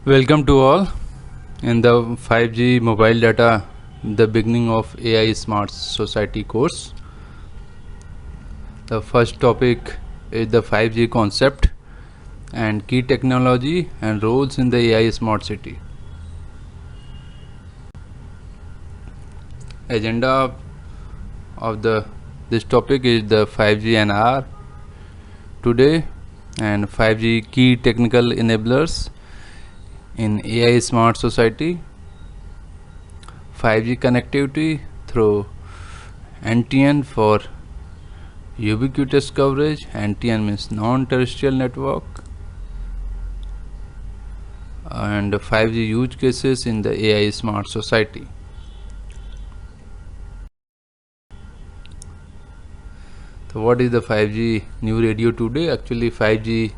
Welcome to all in the 5G mobile data, the beginning of AI Smart Society course. The first topic is the 5G concept and key technology and roles in the AI Smart City. Agenda of this topic is the 5G NR today and 5G key technical enablers in AI Smart Society, 5G connectivity through NTN for ubiquitous coverage. NTN means non-terrestrial network, and 5G use cases in the AI Smart Society. So what is the 5G new radio today? Actually 5G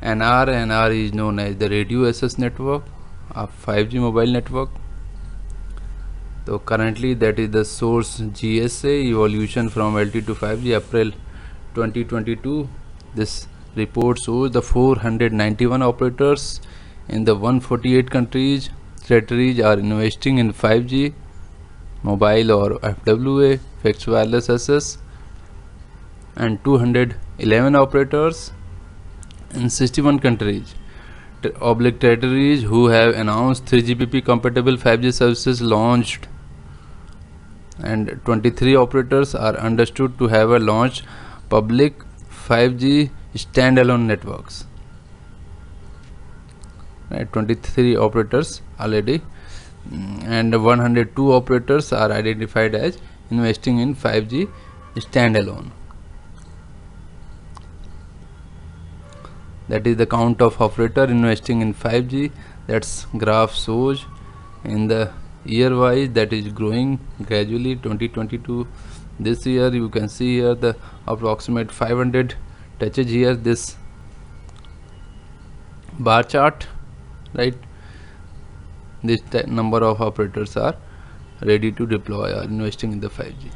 NR is known as the radio access network of 5G mobile network. So currently that is the source GSA evolution from LTE to 5G April 2022. This report shows the 491 operators in the 148 countries territories are investing in 5G mobile or FWA fixed wireless access, and 211 operators in 61 countries territories who have announced 3GPP compatible 5G services launched, and 23 operators are understood to have launched public 5G standalone networks. Right, 23 operators already, and 102 operators are identified as investing in 5G standalone. That is the count of operator investing in 5G. That's graph shows in the year wise that is growing gradually. 2022 this year you can see here the approximate 500 touches here, this bar chart, right? This number of operators are ready to deploy or investing in the 5G.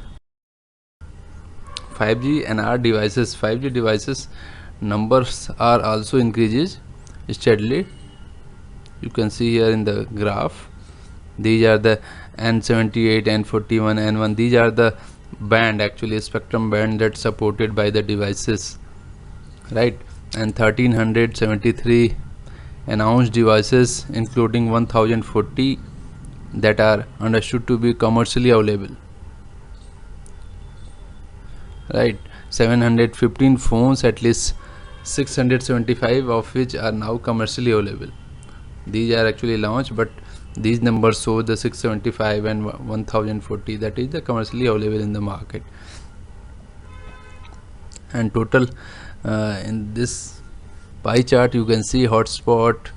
5G and our devices, 5G devices numbers are also increases steadily. You can see here in the graph, these are the N78, N41, N1. These are the band, actually spectrum band that's supported by the devices, right? And 1373 announced devices, including 1040 that are understood to be commercially available, right? 715 phones, at least 675 of which are now commercially available. These are actually launched, but these numbers show the 675 and 1040 that is the commercially available in the market. And total in this pie chart you can see hotspot,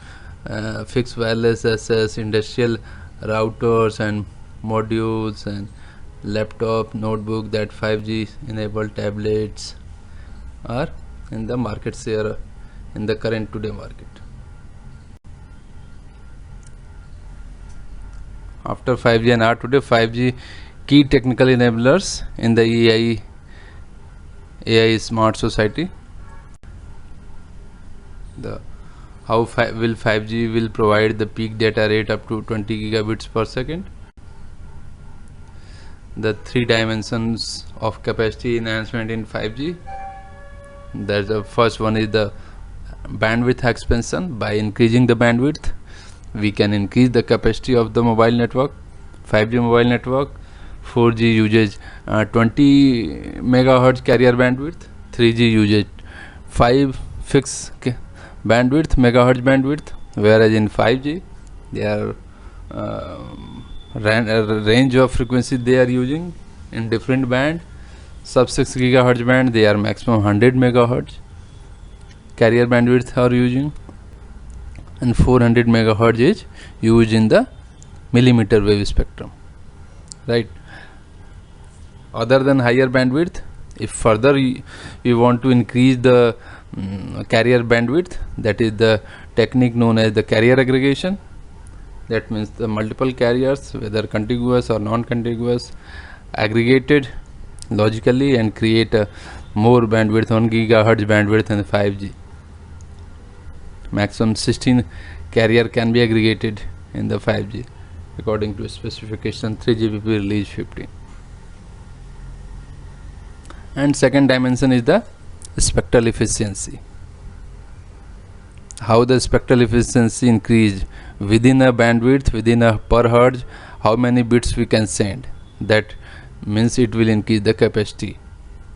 fixed wireless access, industrial routers and modules, and laptop, notebook, that 5G enabled tablets are in the market share in the current today market. After 5G and today 5G key technical enablers in the AI Smart Society. How will 5G will provide the peak data rate up to 20 gigabits per second. The three dimensions of capacity enhancement in 5G. That's the first one is the bandwidth expansion. By increasing the bandwidth, we can increase the capacity of the mobile network. 5G mobile network, 4G usage 20 megahertz carrier bandwidth, 3G usage 5 fixed bandwidth, megahertz bandwidth, whereas in 5G they are range of frequency they are using in different band. Sub 6 gigahertz band they are maximum 100 megahertz carrier bandwidth are using, and 400 megahertz is used in the millimeter wave spectrum, right? Other than higher bandwidth, if further you want to increase the carrier bandwidth, that is the technique known as the carrier aggregation. That means the multiple carriers, whether contiguous or non-contiguous, aggregated logically and create a more bandwidth, 1 gigahertz bandwidth in 5G. Maximum 16 carrier can be aggregated in the 5G according to specification 3GPP release 15. And second dimension is the spectral efficiency. How the spectral efficiency increased within a bandwidth, within a per hertz, how many bits we can send. That means it will increase the capacity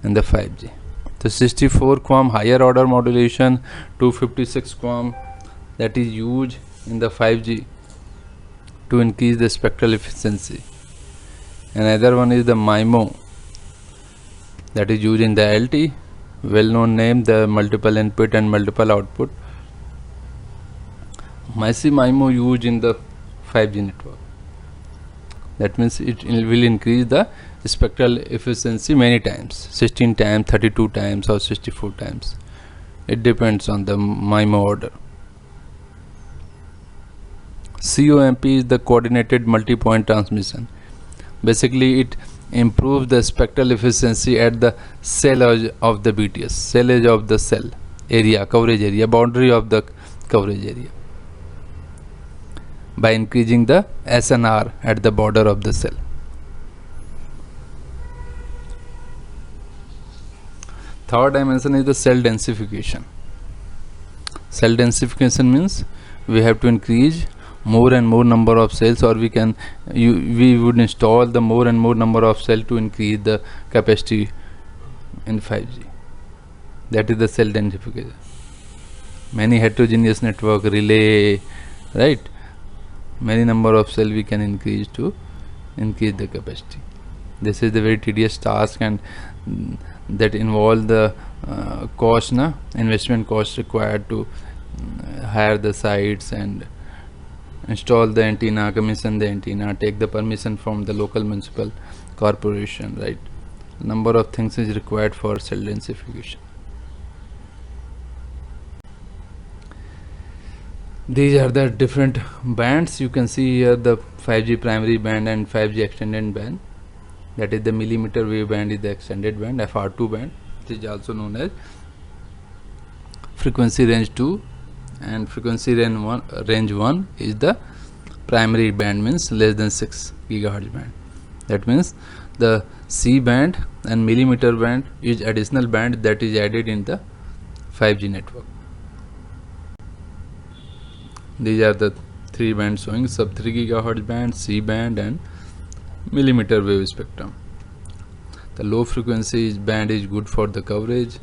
in the 5G. The 64 QAM higher order modulation, 256 QAM, that is used in the 5G to increase the spectral efficiency. Another one is the MIMO, that is used in the LTE, well known name, the multiple input and multiple output. Massive MIMO used in the 5G network. That means it will increase the spectral efficiency many times, 16 times, 32 times or 64 times. It depends on the MIMO order. COMP is the coordinated multi-point transmission. Basically it improves the spectral efficiency at the cell edge of the BTS, cell edge of the cell area, coverage area, boundary of the coverage area, by increasing the SNR at the border of the cell. Third dimension is the cell densification. Cell densification means we have to increase more and more number of cells, or we would install the more and more number of cells to increase the capacity in 5G. That is the cell densification. Many heterogeneous network relay, right? Many number of cells we can increase to increase the capacity. This is the very tedious task, and that involve the investment cost required to hire the sites and install the antenna, commission the antenna, take the permission from the local municipal corporation, right? Number of things is required for cell densification. These are the different bands. You can see here the 5G primary band and 5G extended band. That is the millimeter wave band is the extended band, FR2 band. It is also known as frequency range 2, and frequency range 1 is the primary band, means less than 6 GHz band. That means the C band and millimeter band is additional band that is added in the 5G network. These are the three bands showing: sub 3 GHz band, C band and millimeter wave spectrum. The low frequency band is good for the coverage.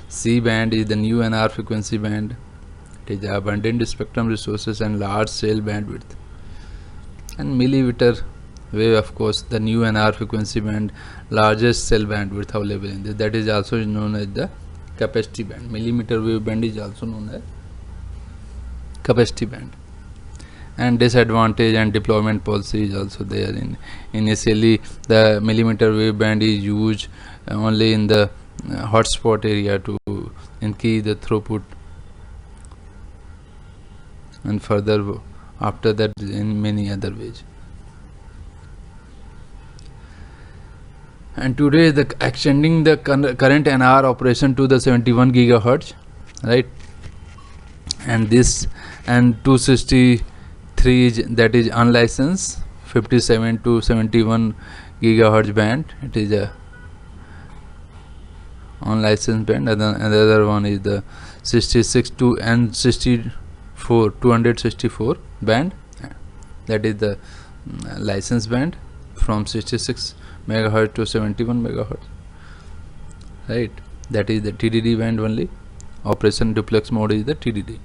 C band is the new NR frequency band. It is abundant spectrum resources and large cell bandwidth. And millimeter wave, of course, the new NR frequency band, largest cell bandwidth available in this. That is also known as the capacity band. Millimeter wave band is also known as capacity band. And disadvantage and deployment policy is also there. Initially the millimeter wave band is used only in the hotspot area to increase the throughput, and further after that in many other ways. And today the extending the current NR operation to the 71 GHz, right? And this and 263 that is unlicensed, 57 to 71 GHz band. It is a unlicensed band. Another one is the 66 to and 264 band. That is the license band from 66 MHz to 71 MHz, right? That is the TDD band only. Operation duplex mode is the TDD.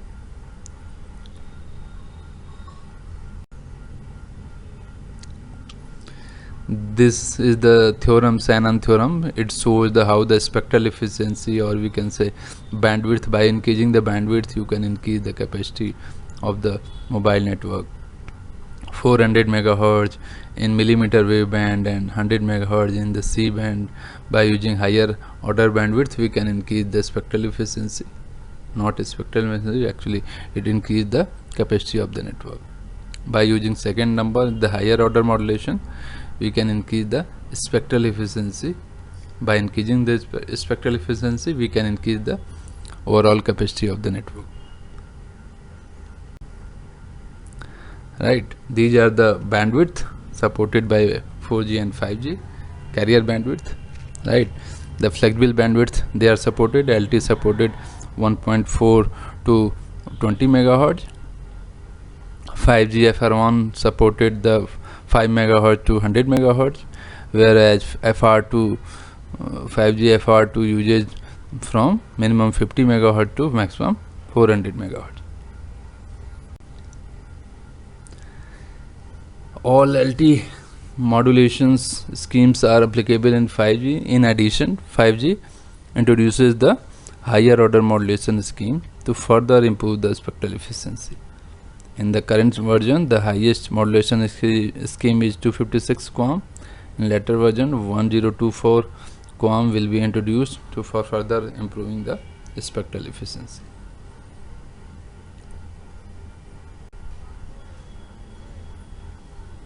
This is the theorem, Shannon theorem. It shows how the spectral efficiency, or we can say bandwidth, by increasing the bandwidth you can increase the capacity of the mobile network. 400 MHz in millimeter wave band and 100 MHz in the C band. By using higher order bandwidth we can increase the spectral efficiency, not spectral efficiency, actually it increase the capacity of the network. By using second number, the higher order modulation, we can increase the spectral efficiency. By increasing the spectral efficiency we can increase the overall capacity of the network. right? These are the bandwidth supported by 4G and 5G carrier bandwidth, right? The flexible bandwidth, they are supported. LTE supported 1.4 to 20 megahertz. 5G FR1 supported the 5 megahertz to 100 megahertz, whereas FR2 5G FR2 uses from minimum 50 megahertz to maximum 400 megahertz. All LTE modulations schemes are applicable in 5G. In addition, 5G introduces the higher order modulation scheme to further improve the spectral efficiency. In the current version, the highest modulation scheme is 256 QAM. In later version, 1024 QAM will be introduced for further improving the spectral efficiency.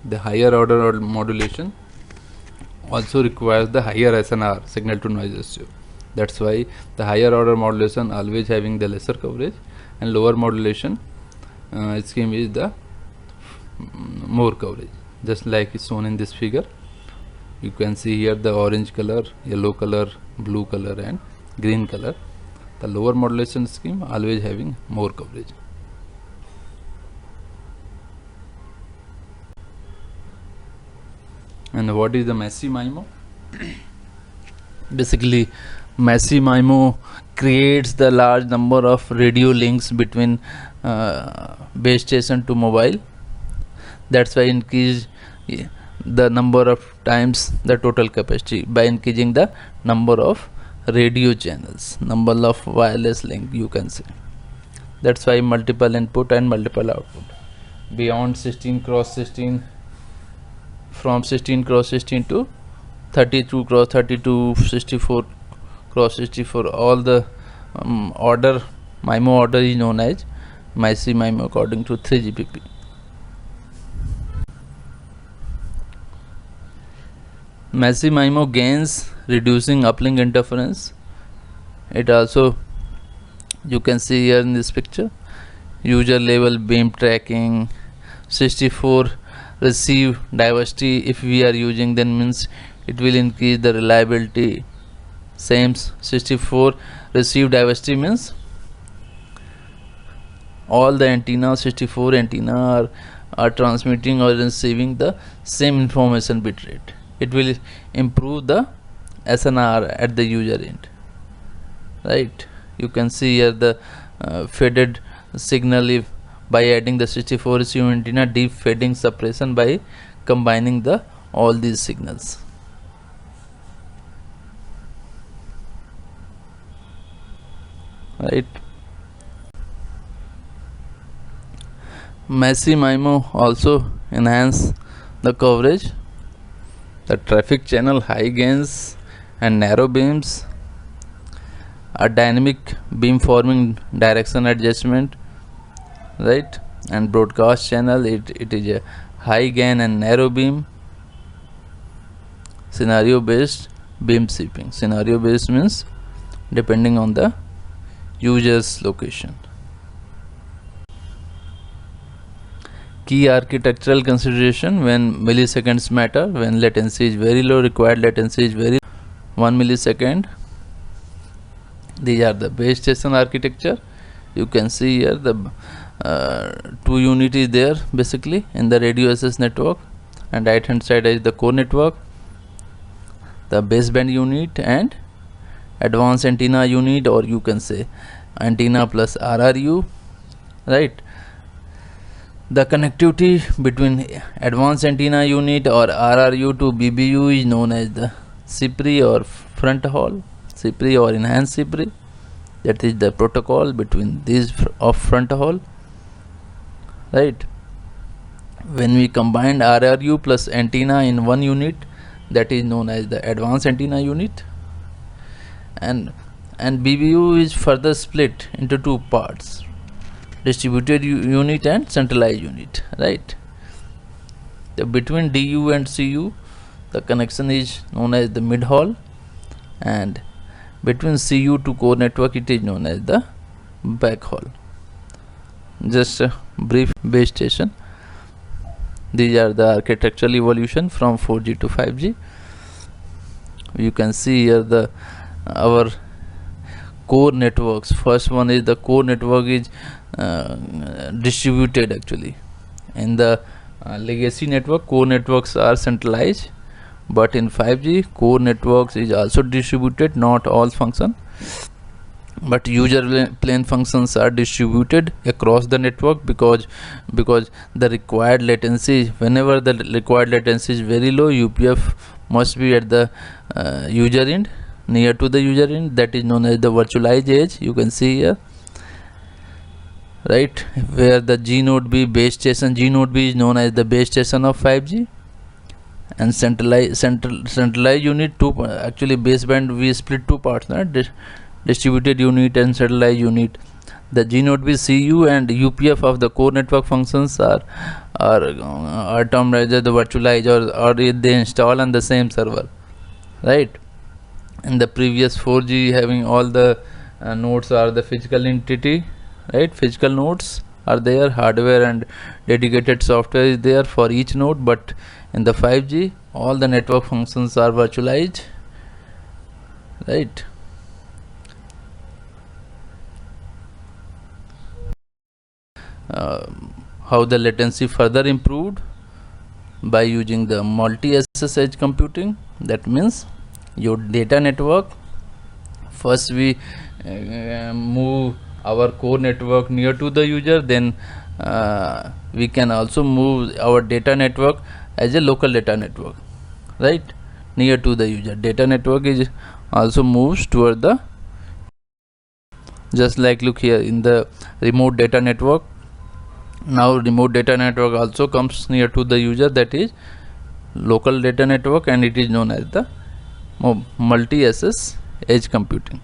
The higher order modulation also requires the higher SNR, signal to noise ratio. That's why the higher order modulation always having the lesser coverage, and lower modulation scheme is the more coverage, just like is shown in this figure. You can see here the orange color, yellow color, blue color and green color. The lower modulation scheme always having more coverage. And what is the massive MIMO? Basically, massive MIMO creates the large number of radio links between base station to mobile. That's why increase the number of times the total capacity by increasing the number of radio channels, number of wireless link, you can say. That's why multiple input and multiple output. Beyond 16 cross 16, from 16 cross 16 to 32 cross 32, 64 cross 64, all the order, MIMO order is known as massive MIMO according to 3GPP. Massive MIMO gains reducing uplink interference. It also, you can see here in this picture, user level beam tracking, 64 receive diversity. If we are using, then means it will increase the reliability. Same 64 receive diversity means all the antenna, 64 antenna are transmitting or receiving the same information bit rate. It will improve the SNR at the user end, right? You can see here the faded signal if by adding the 64 receive antenna, deep fading suppression by combining the all these signals. Right. Massive MIMO also enhance the coverage, the traffic channel high gains and narrow beams, a dynamic beam forming direction adjustment, right? And broadcast channel, it is a high gain and narrow beam. Scenario based beam shaping. Scenario based means depending on the user's location. Key architectural consideration when milliseconds matter, when latency is very low, required latency is very 1 millisecond. These are the base station architecture. You can see here the two unit is there basically in the radio access network, and right hand side is the core network, the baseband unit and advanced antenna unit, or you can say antenna plus RRU, right? The connectivity between advanced antenna unit or RRU to BBU is known as the CPRI or front haul, CPRI or enhanced CPRI. That is the protocol between these of front haul, right? When we combine RRU plus antenna in one unit, that is known as the advanced antenna unit, and BBU is further split into two parts, distributed unit and centralized unit, right? The between DU and CU, the connection is known as the mid haul, and between CU to core network it is known as the back haul. Just a brief base station. These are the architectural evolution from 4G to 5G. You can see here our core networks. First one is the core network is distributed. Actually, in the legacy network, core networks are centralized, but in 5G core networks is also distributed, not all function, but user plane functions are distributed across the network, because the required latency, whenever the required latency is very low, UPF must be at the user end, near to the user end. That is known as the virtualized edge. You can see here, right, where the G node B base station, G node B is known as the base station of 5G, and centralized unit, actually baseband we split two parts, distributed unit and centralized unit. The G node B CU and UPF of the core network functions are termed as the virtualized, or they install on the same server, right? In the previous 4G, having all the nodes are the physical entity, right? Physical nodes are there, hardware and dedicated software is there for each node, but in the 5G all the network functions are virtualized, right? How the latency further improved? By using the multi-access edge computing. That means your data network, first we move our core network near to the user, then we can also move our data network as a local data network, right, near to the user. Data network is also moves toward the, just like look here in the remote data network. Now remote data network also comes near to the user, that is local data network, and it is known as the multi-access edge computing.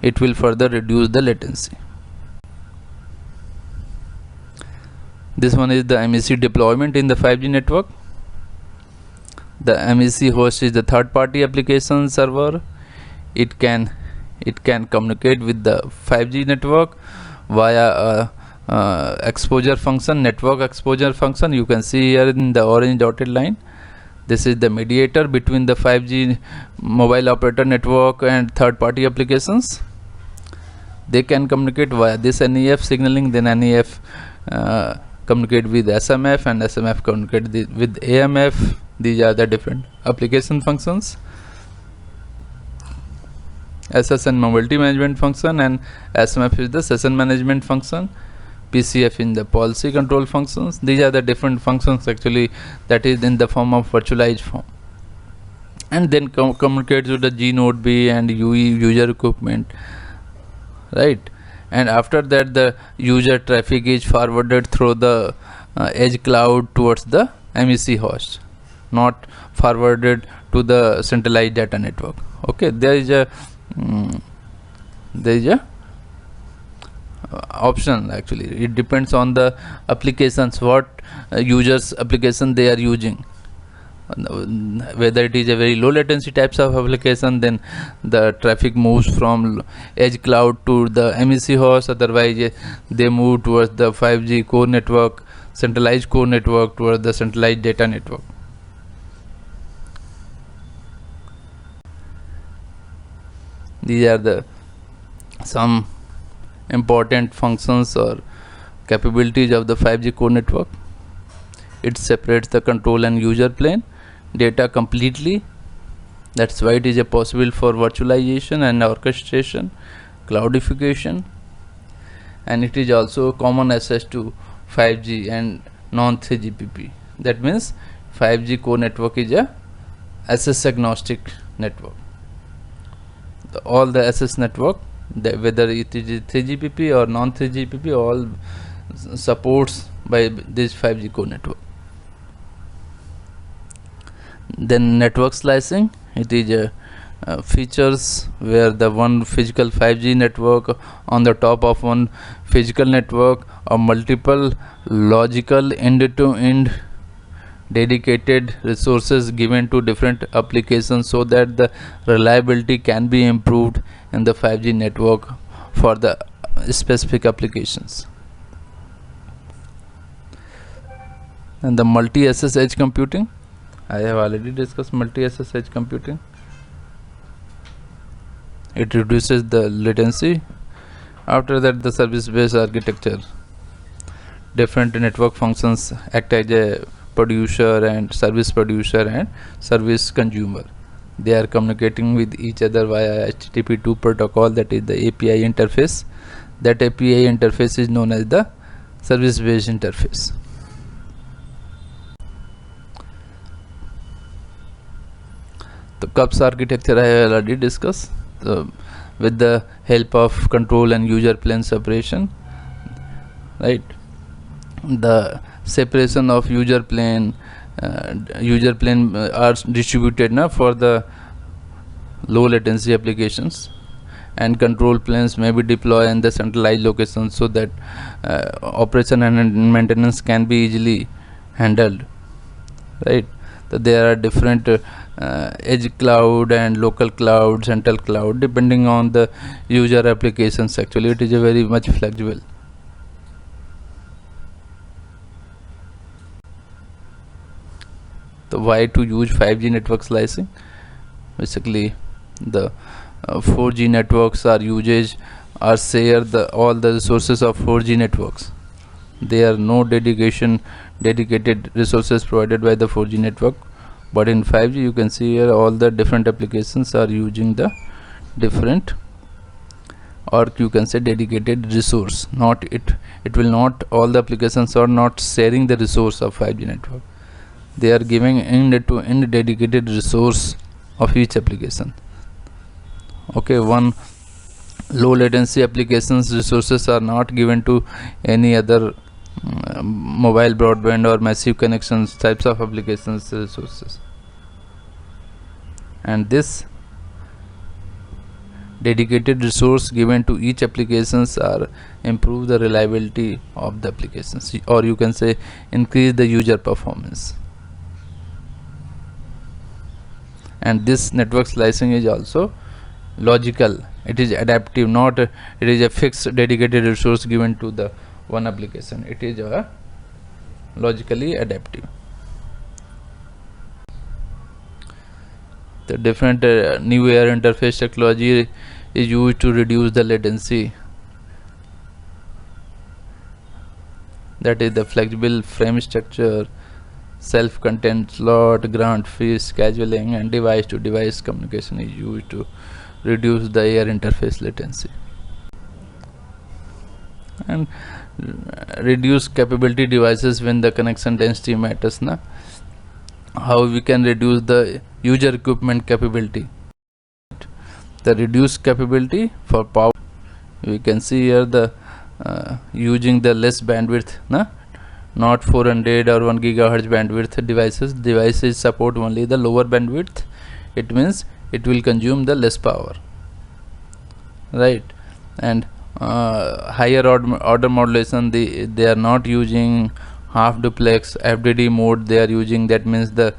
It will further reduce the latency. This one is the MEC deployment in the 5G network. The MEC host is the third-party application server. It can communicate with the 5G network via exposure function, network exposure function. You can see here in the orange dotted line, this is the mediator between the 5G mobile operator network and third-party applications. They can communicate via this NEF signaling, then NEF communicate with SMF, and SMF communicate with AMF. These are the different application functions. SSN mobility management function, and SMF is the session management function. PCF in the policy control functions. These are the different functions actually, that is in the form of virtualized form, and then communicate to the G node B and UE user equipment, right? And after that the user traffic is forwarded through the edge cloud towards the MEC host, not forwarded to the centralized data network. Okay, there is a option. Actually it depends on the applications, what users application they are using, whether it is a very low latency types of application, then the traffic moves from edge cloud to the MEC host. Otherwise they move towards the 5G core network, centralized core network, towards the centralized data network. These are the some important functions or capabilities of the 5G core network. It separates the control and user plane data completely. That's why it is a possible for virtualization and orchestration, cloudification, and it is also common access to 5G and non-3GPP. That means 5G core network is a access agnostic network. All the access network, whether it is 3GPP or non-3GPP, all supports by this 5G core network. Then network slicing, it is features where the one physical 5G network on the top of one physical network, or multiple logical end-to-end dedicated resources given to different applications, so that the reliability can be improved in the 5G network for the specific applications. And the multi-SSH computing, I have already discussed multi-SSH computing. It reduces the latency. After that, the service-based architecture. Different network functions act as a producer and service consumer. They are communicating with each other via HTTP2 protocol, that is the API interface. That API interface is known as the service-based interface. The CUPS architecture I have already discussed. With the help of control and user plane separation, right? The separation of user plane are distributed now for the low latency applications, and control planes may be deployed in the centralized location so that operation and maintenance can be easily handled, right? So there are different edge cloud and local cloud, central cloud, depending on the user applications. Actually, it is a very much flexible. The why to use 5G network slicing? Basically, the 4G networks are share all the resources of 4G networks. There are no dedicated resources provided by the 4G network, but in 5G you can see here all the different applications are using the different, or you can say, dedicated resource. It will not, all the applications are not sharing the resource of 5G network. They are giving end-to-end dedicated resource of each application. Okay, one low latency applications resources are not given to any other mobile broadband or massive connections types of applications resources. And this dedicated resource given to each applications are improve the reliability of the applications, or you can say increase the user performance. And this network slicing is also logical. It is adaptive, not it is a fixed dedicated resource given to the one application. It is logically adaptive. The different new air interface technology is used to reduce the latency. That is the flexible frame structure, self-contained slot, grant fee scheduling, and device-to-device communication is used to reduce the air interface latency. And reduce capability devices when the connection density matters. How we can reduce the user equipment capability? The reduced capability for power, we can see here the using the less bandwidth, not 400 or 1 gigahertz bandwidth devices support only the lower bandwidth. It means it will consume the less power, right? And higher order modulation, they are not using half duplex FDD mode, they are using. That means the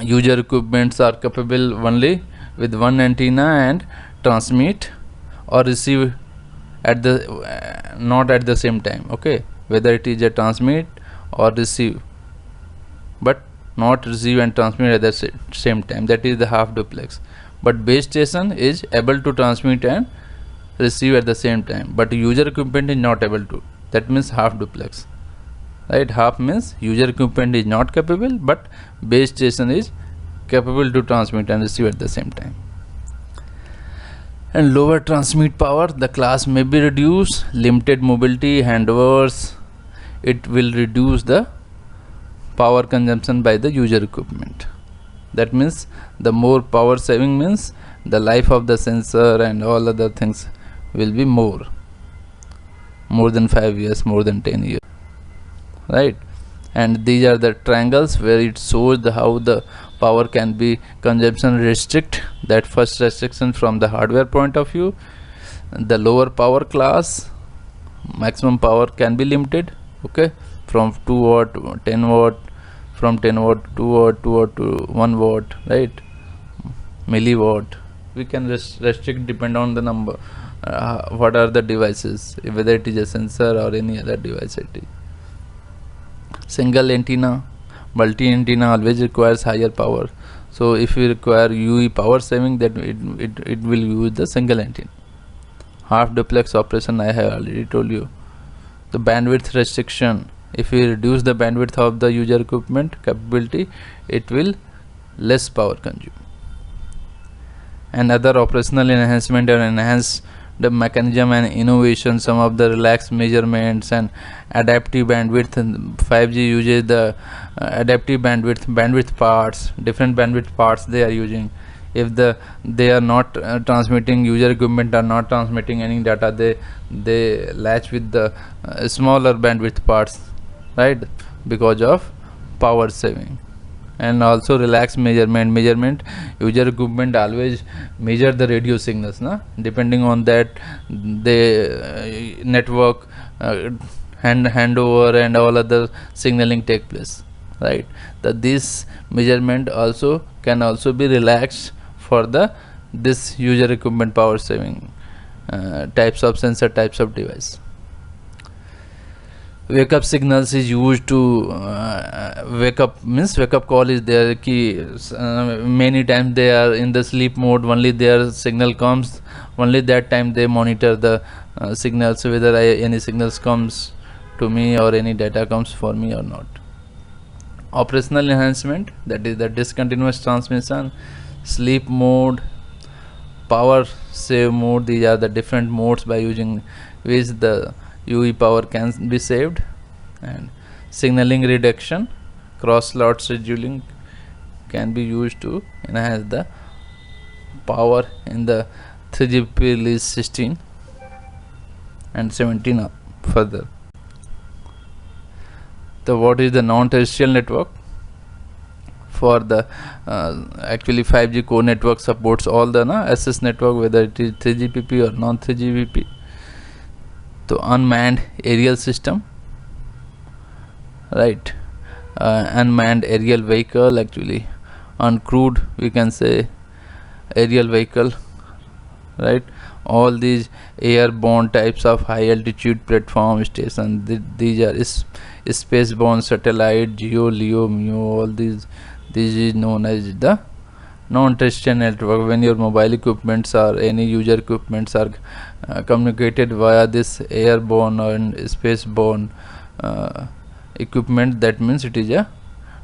user equipments are capable only with one antenna and transmit or receive at the not at the same time. Okay, whether it is a transmit or receive, but not receive and transmit at the same time. That is the half duplex. But base station is able to transmit and receive at the same time, but user equipment is not able to. That means half duplex, right? Half means user equipment is not capable, but base station is capable to transmit and receive at the same time. And lower transmit power, the class may be reduced. Limited mobility handovers, it will reduce the power consumption by the user equipment. That means the more power saving means the life of the sensor and all other things will be more than 5 years, more than 10 years, right? And these are the triangles where it shows how the power can be consumption restrict. That first restriction from the hardware point of view, the lower power class maximum power can be limited, okay, from 2 watt, 10 watt, from 10 watt, 2 watt, 2 watt to 1 watt, right? Milliwatt we can restrict depend on the number, what are the devices, whether it is a sensor or any other device it is. Single antenna, multi antenna always requires higher power. So if we require UE power saving, then it will use the single antenna. Half duplex operation, I have already told you. The bandwidth restriction, if we reduce the bandwidth of the user equipment capability, it will less power consume. And other operational enhancement or enhance the mechanism and innovation, some of the relaxed measurements and adaptive bandwidth. And 5G uses the adaptive bandwidth parts, different bandwidth parts they are using. If they are not transmitting, user equipment are not transmitting any data, they latch with the smaller bandwidth parts, right, because of power saving. And also relaxed measurement, user equipment always measure the radio signals, depending on that the network handover and all other signaling take place, right. This measurement also can also be relaxed for this user equipment power saving types of sensor, types of device. Wake up signals is used to wake up call is there key. Many times they are in the sleep mode, only their signal comes, only that time they monitor the signals, whether any signals comes to me or any data comes for me or not. Operational enhancement, that is the discontinuous transmission, sleep mode, power save mode. These are the different modes by using which the UE power can be saved. And signaling reduction, cross slot scheduling can be used to enhance the power in the 3GPP release 16 and 17 further. So what is the non-terrestrial network? For the actually 5G core network supports all the SS network, whether it is 3GPP or non 3GPP. So unmanned aerial system, right, unmanned aerial vehicle, actually uncrewed we can say aerial vehicle, right. All these airborne types of high altitude platform station, these are spaceborne satellite, GEO, LEO, MEO, all these is known as the non-terrestrial network. When your mobile equipments or any user equipments are communicated via this airborne and spaceborne equipment, that means it is a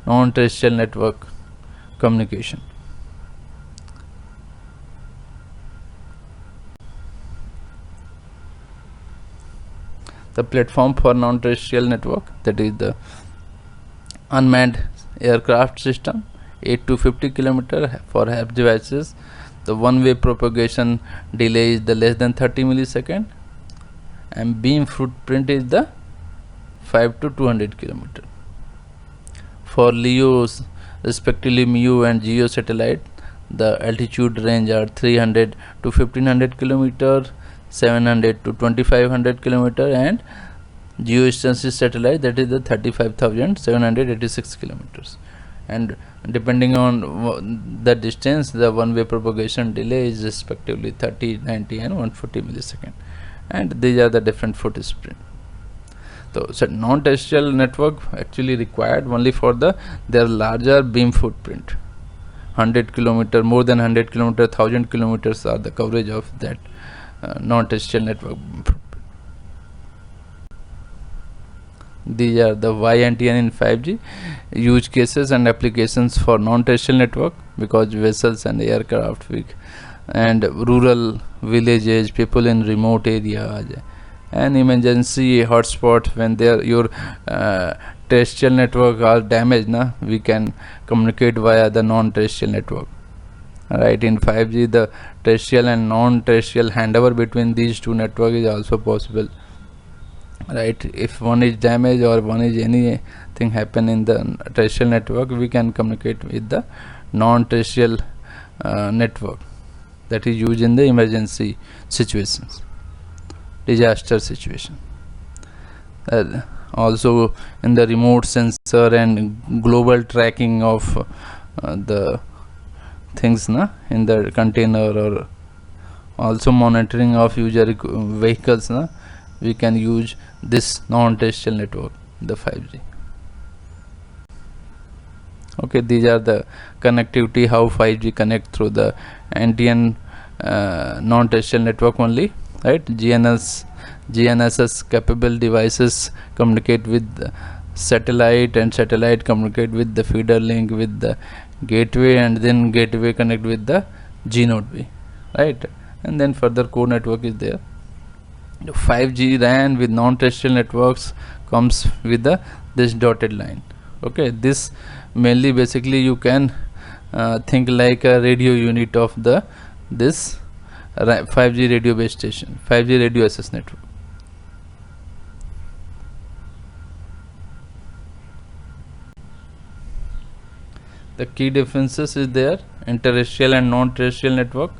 non-terrestrial network communication. The platform for non-terrestrial network, that is the unmanned aircraft system, 8 to 50 km for HAPS devices. The one-way propagation delay is the less than 30 millisecond, and beam footprint is the 5 to 200 km. For LEOs, respectively MEO and GEO satellite, the altitude range are 300 to 1500 km, 700 to 2500 km, and geostationary satellite, that is the 35,786 kilometers. And depending on the distance, the one-way propagation delay is respectively 30, 90 and 140 millisecond, and these are the different footprint. So non-terrestrial network actually required only for their larger beam footprint, 100 kilometer, more than 100 kilometer, 1000 kilometers are the coverage of that non-terrestrial network. These are the Y-NTN in 5G use cases and applications for non-terrestrial network, because vessels and aircraft and rural villages, people in remote areas, and emergency hotspot, when your terrestrial network are damaged, we can communicate via the non-terrestrial network, right. In 5G, the terrestrial and non-terrestrial handover between these two networks is also possible, right. If one is damaged or one is anything happen in the terrestrial network, we can communicate with the non-terrestrial network, that is used in the emergency situations, disaster situation. Also in the remote sensor and global tracking of the things in the container, or also monitoring of user vehicles, we can use this non-terrestrial network, the 5G. Okay, these are the connectivity, how 5G connect through the NTN non-terrestrial network only, right? GNSS capable devices communicate with the satellite, and satellite communicate with the feeder link with the gateway, and then gateway connect with the G node B, right? And then further core network is there. 5G RAN with non-terrestrial networks comes with this dotted line. Okay, this mainly basically you can think like a radio unit of this 5G radio base station, 5G radio access network. The key differences is there in terrestrial and non-terrestrial network.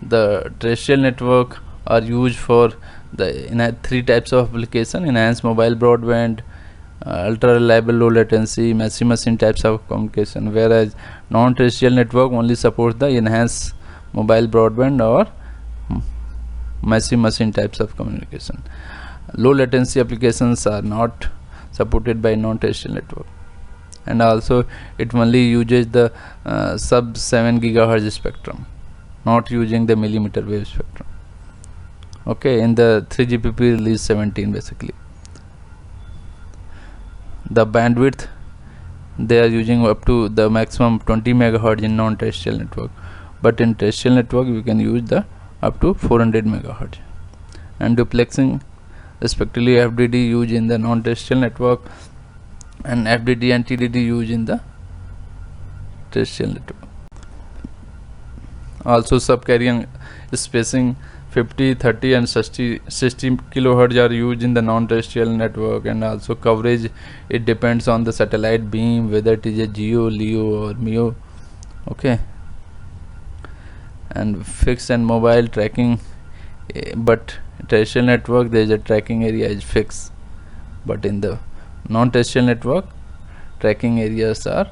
The terrestrial network are used for the three types of application: enhanced mobile broadband, ultra reliable low latency, massive machine types of communication, whereas non-terrestrial network only supports the enhanced mobile broadband or massive machine types of communication. Low latency applications are not supported by non-terrestrial network, and also it only uses the sub 7 GHz spectrum, not using the millimeter wave spectrum. Okay, in the 3GPP release 17 basically. The bandwidth they are using up to the maximum 20 MHz in non-terrestrial network, but in terrestrial network you can use the up to 400 MHz. And duplexing respectively FDD used in the non-terrestrial network, and FDD and TDD used in the terrestrial network. Also subcarrier spacing 50, 30 and 60 kilohertz are used in the non-terrestrial network, and also coverage, it depends on the satellite beam, whether it is a GEO, LEO or MEO. Okay, and fixed and mobile tracking, but terrestrial network there is a tracking area is fixed, but in the non-terrestrial network tracking areas are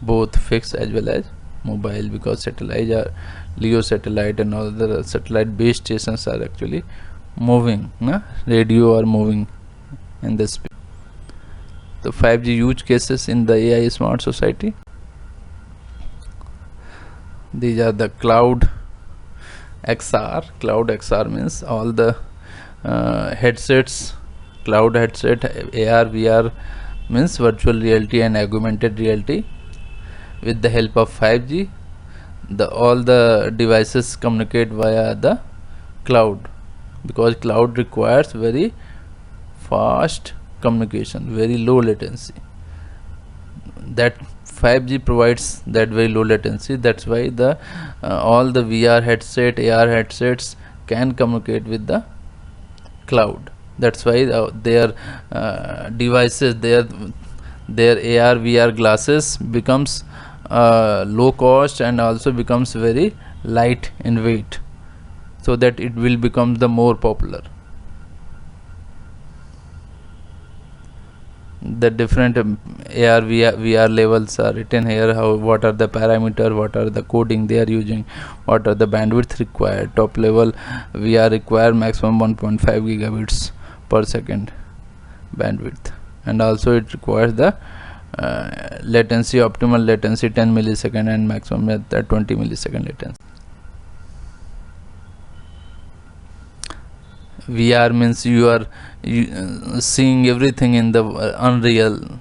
both fixed as well as mobile, because satellites are LEO satellite and all the satellite base stations are actually moving, radio are moving in the space. The 5G use cases in the AI smart society, these are the cloud XR. Cloud XR means all the headsets, cloud headset, AR VR means virtual reality and augmented reality. With the help of 5G, all the devices communicate via the cloud, because cloud requires very fast communication, very low latency. That 5G provides that very low latency. That's why the all the VR headset, AR headsets can communicate with the cloud. That's why their devices, their AR VR glasses becomes low cost and also becomes very light in weight, so that it will become the more popular. The different AR VR levels are written here, what are the parameter, what are the coding they are using, what are the bandwidth required. Top level VR require maximum 1.5 gigabits per second bandwidth, and also it requires the latency, optimal latency 10 millisecond and maximum at 20 millisecond latency. VR means you are seeing everything in the unreal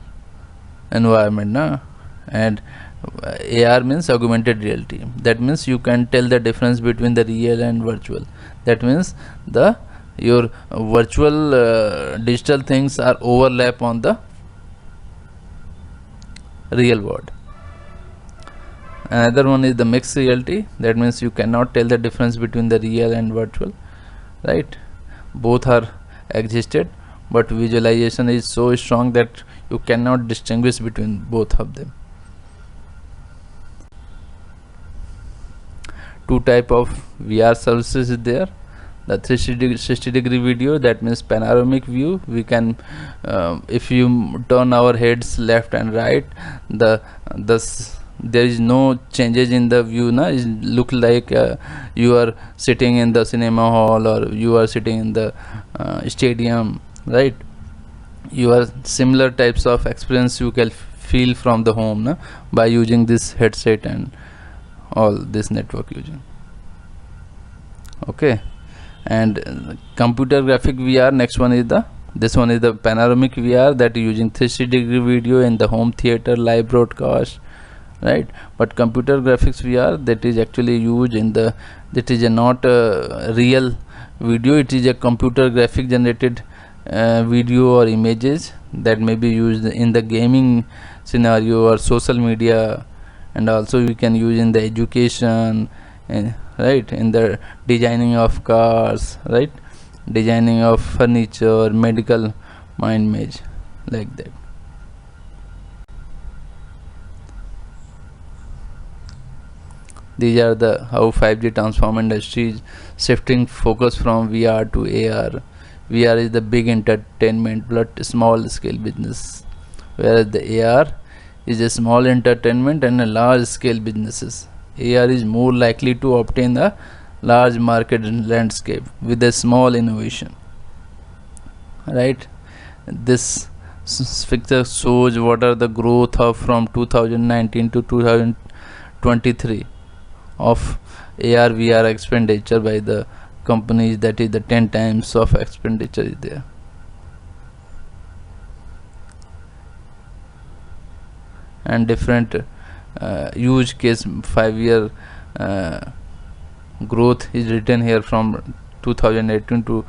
environment, and AR means augmented reality. That means you can tell the difference between the real and virtual. That means your virtual digital things are overlap on the real world. Another one is the mixed reality. That means you cannot tell the difference between the real and virtual, right? Both are existed, but visualization is so strong that you cannot distinguish between both of them. Two type of VR services is there. The 360 degree video, that means panoramic view. We can if you turn our heads left and right, there is no changes in the view, it look like you are sitting in the cinema hall or you are sitting in the stadium, right? You are similar types of experience you can feel from the home by using this headset and all this network using. Okay, and computer graphic VR, next one is this one is the panoramic VR, that is using 360-degree video in the home theater, live broadcast, right? But computer graphics VR, that is actually used in the, that is not a real video, it is a computer graphic generated video or images that may be used in the gaming scenario or social media, and also we can use in the education, right, in the designing of cars, right, designing of furniture, medical mind maze, like that. These are the how 5G transform industries, shifting focus from VR to AR. VR is the big entertainment but small scale business, whereas the AR is a small entertainment and a large scale businesses. AR is more likely to obtain a large market landscape with a small innovation, right? This picture shows what are the growth of from 2019 to 2023 of AR VR expenditure by the companies, that is the 10 times of expenditure is there. And different use case 5-year growth is written here from 2018 to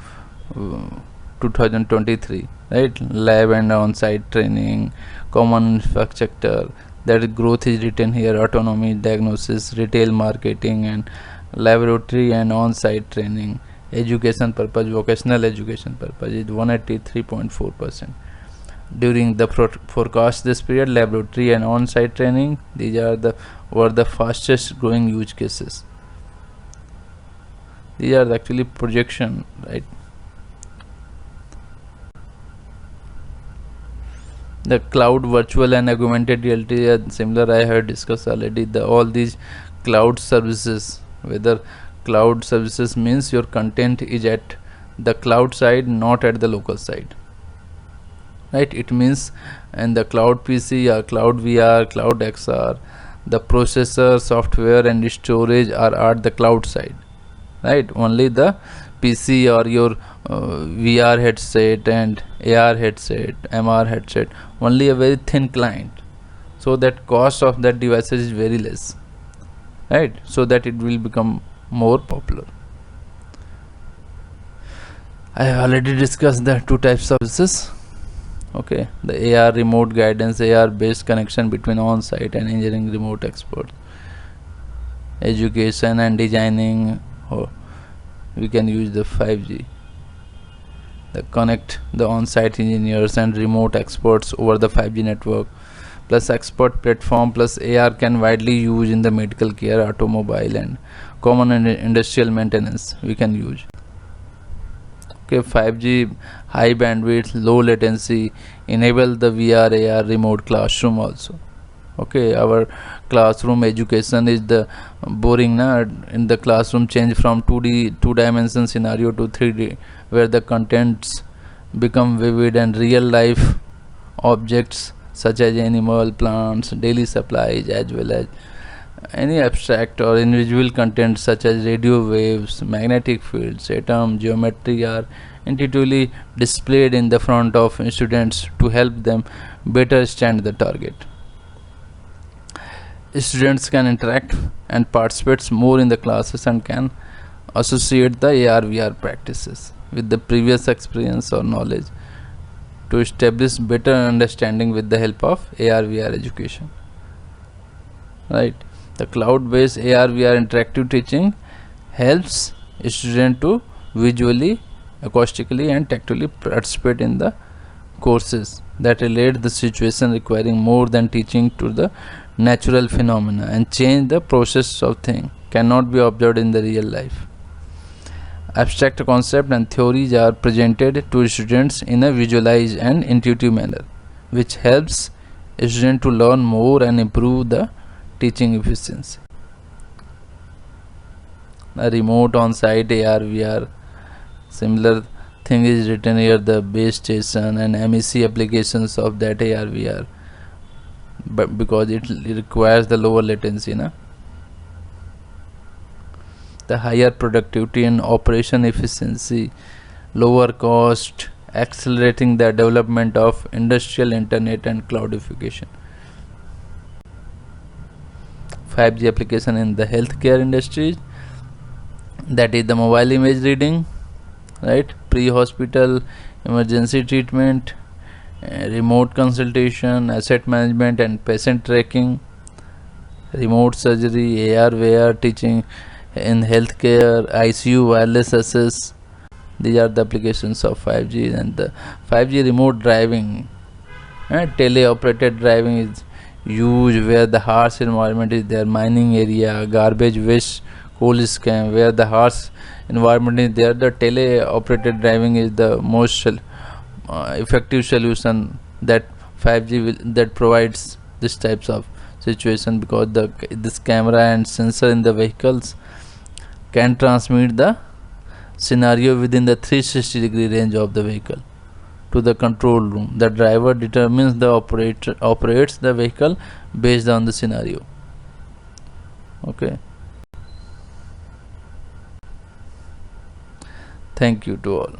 2023, right? Lab and on-site training, common infrastructure, that growth is written here. Autonomy, diagnosis, retail marketing, and laboratory and on-site training. Education purpose, vocational education purpose is 183.4%. During the forecast this period, laboratory and on-site training, these are were the fastest growing use cases. These are actually projection, right? The cloud, virtual and augmented reality are similar, I have discussed already. All these cloud services, whether cloud services means your content is at the cloud side, not at the local side, right? It means in the cloud PC or cloud VR, cloud XR, the processor, software and storage are at the cloud side, right? Only the PC or your VR headset and AR headset, MR headset, only a very thin client, so that cost of that devices is very less, right? So that it will become more popular. I have already discussed the two types of services. Okay, the AR remote guidance, AR based connection between on-site and engineering remote experts, education and designing, we can use the 5G, the connect the on-site engineers and remote experts over the 5G network, plus expert platform, plus AR can widely use in the medical care, automobile and common and industrial maintenance we can use. Okay, 5G high bandwidth, low latency, enable the VR AR remote classroom also. Okay, our classroom education is the boring in the classroom, change from 2D 2-dimension scenario to 3D, where the contents become vivid and real life objects such as animal, plants, daily supplies, as well as any abstract or invisible content such as radio waves, magnetic fields, atom, geometry are intuitively displayed in the front of students to help them better understand the target. Students can interact and participate more in the classes and can associate the AR VR practices with the previous experience or knowledge to establish better understanding with the help of AR VR education, right? The cloud-based AR VR interactive teaching helps students to visually, acoustically and tactily participate in the courses that relate the situation requiring more than teaching to the natural phenomena and change the process of thing cannot be observed in the real life. Abstract concept and theories are presented to students in a visualized and intuitive manner, which helps students to learn more and improve the teaching efficiency. A remote on-site AR VR, similar thing is written here, the base station and MEC applications of that AR VR. but because it requires the lower latency, the higher productivity and operation efficiency, lower cost, accelerating the development of industrial internet and cloudification. 5G application in the healthcare industry, that is the mobile image reading, right, pre-hospital emergency treatment, remote consultation, asset management and patient tracking, remote surgery, AR VR teaching in healthcare, ICU wireless access. These are the applications of 5G. And the 5G remote driving, teleoperated driving is used where the harsh environment is there, mining area, garbage waste, coal scam, where the harsh environment is there. The teleoperated driving is the most effective solution that 5G that provides this types of situation, because this camera and sensor in the vehicles can transmit the scenario within the 360-degree range of the vehicle to the control room. The driver determines the operates the vehicle based on the scenario. Okay, thank you to all.